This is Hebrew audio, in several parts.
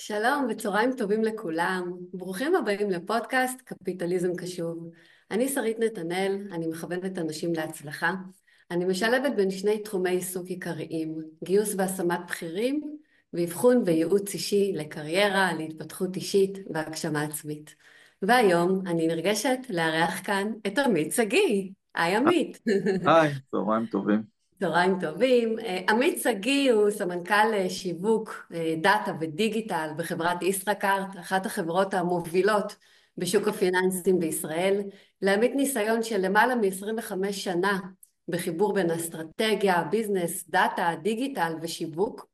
שלום וצהריים טובים לכולם. ברוכים הבאים לפודקאסט קפיטליזם קשוב. אני שרית נתנאל, אני מכוונת אנשים להצלחה. אני משלבת בין שני תחומי עיסוק עיקריים, גיוס והשמת בכירים, ואבחון וייעוץ אישי לקריירה, להתפתחות אישית והגשמה עצמית. והיום אני נרגשת לארח כאן את עמית שגיא. היי עמית. היי, צהריים טובים. צהריים טובים. עמית שגיא הוא סמנכ"ל שיווק, דאטה ודיגיטל בחברת ישראכרט, אחת החברות המובילות בשוק הפיננסים בישראל. לעמית ניסיון של למעלה מ-25 שנה בחיבור בין אסטרטגיה, ביזנס, דאטה, דיגיטל ושיווק.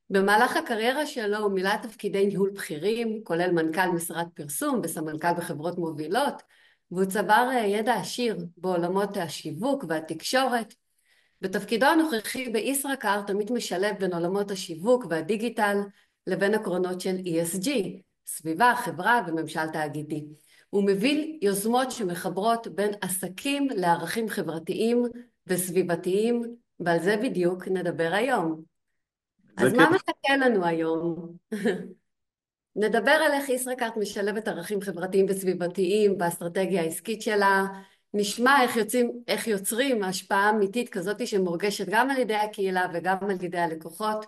במהלך הקריירה שלו הוא מילא תפקידי ניהול בכירים, כולל מנכ"ל משרד פרסום וסמנכ"ל בחברות מובילות, והוא צבר ידע עשיר בעולמות השיווק והתקשורת. בתפקידו הנוכחי בישראכרט עמית משלב בין עולמות השיווק והדיגיטל לבין עקרונות של ESG, סביבה, חברה וממשל תאגידי. הוא מביא יוזמות שמחברות בין עסקים לערכים חברתיים וסביבתיים, ועל זה בדיוק נדבר היום. זה אז מה כיף. מחכה לנו היום? נדבר על איך ישראכרט משלבת ערכים חברתיים וסביבתיים באסטרטגיה העסקית שלה, נשמע איך יוצרים השפעה אמיתית כזאת שמורגשת גם על ידי הקהילה וגם על ידי הלקוחות,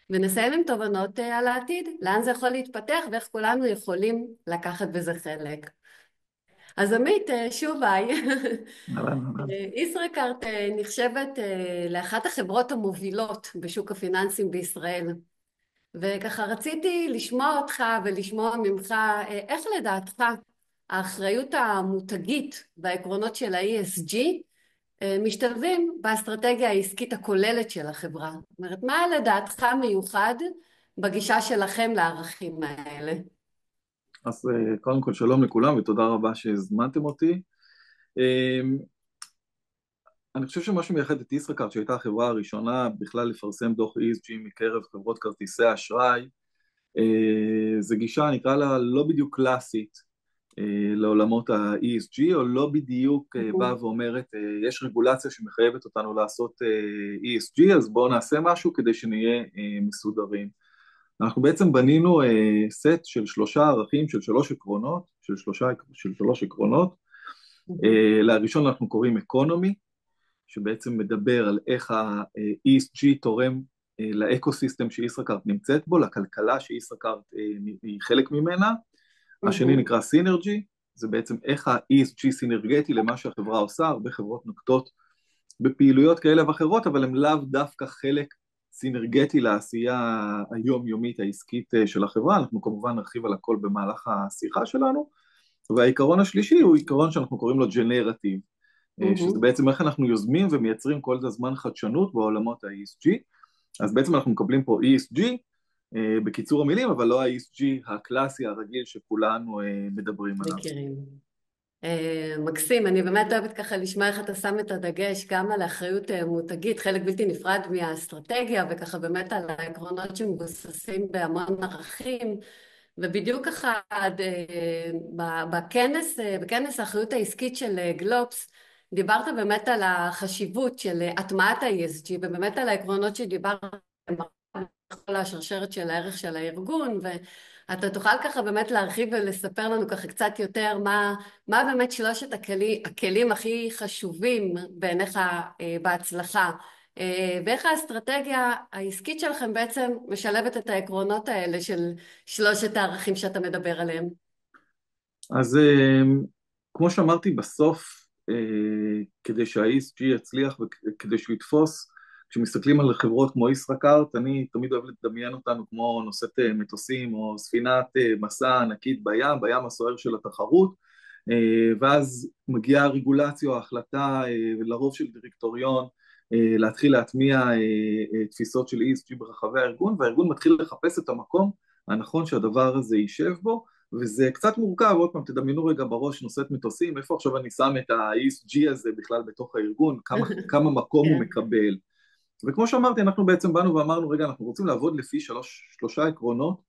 ונסיים עם תובנות על העתיד, לאן זה יכול להתפתח ואיך כולנו יכולים לקחת בזה חלק. אז עמית, שוב היי. אהלן, אהלן. ישראכרט נחשבת לאחת החברות המובילות בשוק הפיננסים בישראל. וככה רציתי לשמוע אותך ולשמוע ממך, איך לדעתך האחריות המותגית והעקרונות של ה-ESG משתלבים באסטרטגיה העסקית הכוללת של החברה? זאת אומרת, מה לדעתך מיוחד בגישה שלכם לערכים האלה? אז קודם כל שלום לכולם ותודה רבה שהזמנתם אותי. אה, אני חושב שמה שמייחד את ישראכרט, שהייתה החברה הראשונה בכלל לפרסם דוח ESG מקרב חברות כרטיסי אשראי, זה גישה נקרא לה לא בדיוק קלאסית לעולמות ה-ESG, או לא בדיוק באה ואומרת יש רגולציה שמחייבת אותנו לעשות ESG, אז בואו נעשה משהו כדי שנהיה מסודרים. אנחנו בעצם בנינו סט של שלושה ערכים, של שלוש עקרונות, של שלוש עקרונות. לראשון אנחנו קוראים אקונומי, שבעצם מדבר על איך ה-ESG תורם לאקוסיסטם שישראכרט נמצאת בו, לכלכלה שישראכרט היא חלק ממנה. השני נקרא סינרג'י, זה בעצם איך ה-ESG סינרגטי למה שהחברה עושה. הרבה חברות נוקטות בפעילויות כאלה ואחרות, אבל הן לאו דווקא חלק סינרגטי לעשייה היומיומית העסקית של החברה. אנחנו כמובן נרחיב על הכל במהלך השיחה שלנו. והעיקרון השלישי הוא עיקרון שאנחנו קוראים לו ג'נרטיב, שזה בעצם איך אנחנו יוזמים ומייצרים כל הזמן חדשנות בעולמות ה-ESG. אז בעצם אנחנו מקבלים פה ESG בקיצור המילים, אבל לא ה-ESG הקלאסי הרגיל שכולנו מדברים עליו. מכירים. מקסים, אני באמת אוהבת ככה לשמוע איך אתה שם את הדגש גם על האחריות מותגית, חלק בלתי נפרד מהאסטרטגיה, וככה באמת על העקרונות שמבוססים בהמון ערכים, ובדיוק ככה בכנס האחריות העסקית של גלובס, דיברת באמת על החשיבות של הטמעת ה-ESG, ובאמת על העקרונות שדיברת בכל השרשרת של הערך של הארגון, ואתה תוכל ככה באמת להרחיב ולספר לנו ככה קצת יותר מה באמת שלושת הכלים הכי חשובים בעיניך בהצלחה, ואיך האסטרטגיה העסקית שלכם בעצם משלבת את העקרונות האלה של שלושת הערכים שאתה מדבר עליהם. אז כמו שאמרתי בסוף, כדי שה-ESG יצליח וכדי שהוא יתפוס, כשמסתכלים על חברות כמו ישראכרט, אני תמיד אוהב לדמיין אותנו כמו נושאת מטוסים או ספינת מסע ענקית בים הסוער של התחרות, ואז מגיעה הרגולציה או ההחלטה לרוב של דירקטוריון להתחיל להטמיע תפיסות של ESG ברחבי הארגון, והארגון מתחיל לחפש את המקום הנכון שהדבר הזה יישב בו, וזה קצת מורכב. עוד פעם, תדמיינו רגע בראש נושאת מטוסים, איפה עכשיו אני שם את ה-ESG הזה בכלל בתוך הארגון, כמה מקום הוא כן. מקבל. וכמו שאמרתי, אנחנו בעצם באנו ואמרנו, רגע, אנחנו רוצים לעבוד לפי שלושה עקרונות,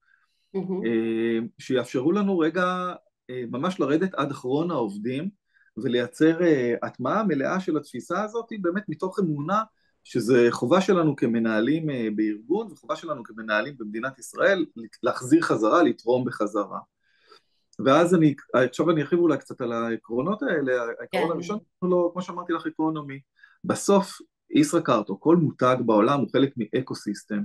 שיאפשרו לנו רגע ממש לרדת עד אחרון העובדים, ולייצר הטמעה מלאה של התפיסה הזאת, באמת מתוך אמונה שזה חובה שלנו כמנהלים בארגון, וחובה שלנו כמנהלים במדינת ישראל, להחזיר חזרה, לתרום בחזרה. ואז עכשיו אני ארחיב אולי קצת על העקרונות האלה. העקרון כן. הראשון הוא לא, כמו שאמרתי לך, אקונומי. בסוף ישראכרט או כל מותג בעולם הוא חלק מאקו-סיסטם,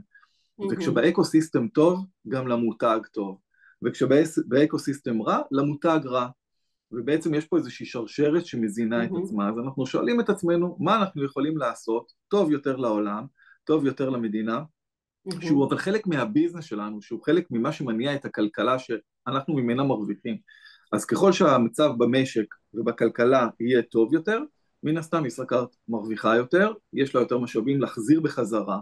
מהמם. וכשבאקו-סיסטם טוב, גם למותג טוב, וכשבאקו-סיסטם רע, למותג רע. ובעצם יש פה איזושהי שרשרת שמזינה את מהמם. עצמה, אז אנחנו שואלים את עצמנו מה אנחנו יכולים לעשות טוב יותר לעולם, טוב יותר למדינה, שהוא מהמם. אבל חלק מהביזנס שלנו, שהוא חלק ממה שמניע את הכלכלה שאנחנו ממנה מרוויחים. אז ככל שהמצב במשק ובכלכלה יהיה טוב יותר, מן הסתם ישראכרט מרוויחה יותר, יש לה יותר משאבים להחזיר בחזרה.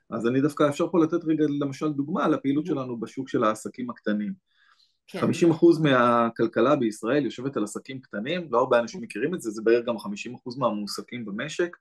אז אני דווקא אפשר פה לתת רגע למשל דוגמה על הפעילות מהמם. שלנו בשוק של העסקים הקטנים. כן. 50% מהכלכלה בישראל יושבת על עסקים קטנים, לא הרבה אנשים מכירים את זה, זה בערך גם 50% מהמועסקים במשק,